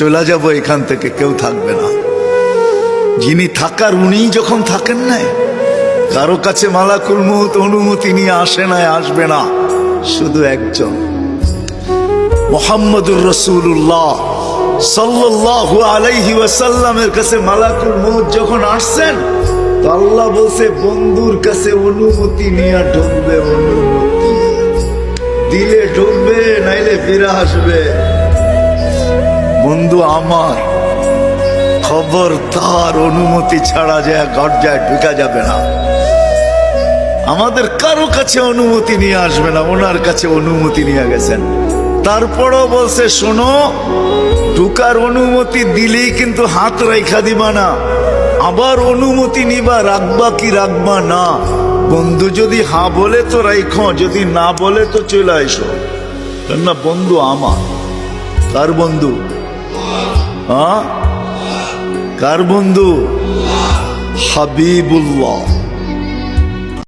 চলে যাব এখান থেকে, কেউ থাকবে না। যিনি থাকার উনিই যখন থাকেন নাই, কারো কাছে মালাকুল মউত অনুমতি নিয়ে আসে নাই, আসবে না। শুধু একজন মুহাম্মদুর রাসূলুল্লাহ সাল্লাল্লাহু আলাইহি ওয়াসাল্লামের কাছে মালাকুল মউত যখন আসছেন, তো আল্লাহ বলছে বন্ধুর কাছে অনুমতি নিয়ে ঢুকবে, অনুমতি দিলে ঢুকবে, নাইলে ফিরে আসবে। বন্ধু আমার, খবরদার অনুমতি ছাড়া যায় গর্জায় ঢুকা যাবে না। আমাদের কারো কাছে অনুমতি নিয়ে আসবে না, ওনার কাছে অনুমতি নিয়ে গেছেন। তারপরও বলছে শোনো, ঢুকার অনুমতি দিলেই কিন্তু হাত রাইখা দিবা না, আবার অনুমতি নিবা, রাখবা কি রাখবা না। বন্ধু যদি হা বলে তো রাইখো, যদি না বলে তো চলে আইসো। না বন্ধু আমার, কার বন্ধু? হ্যাঁ, কার বন্ধু? হাবিবুল্লাহ।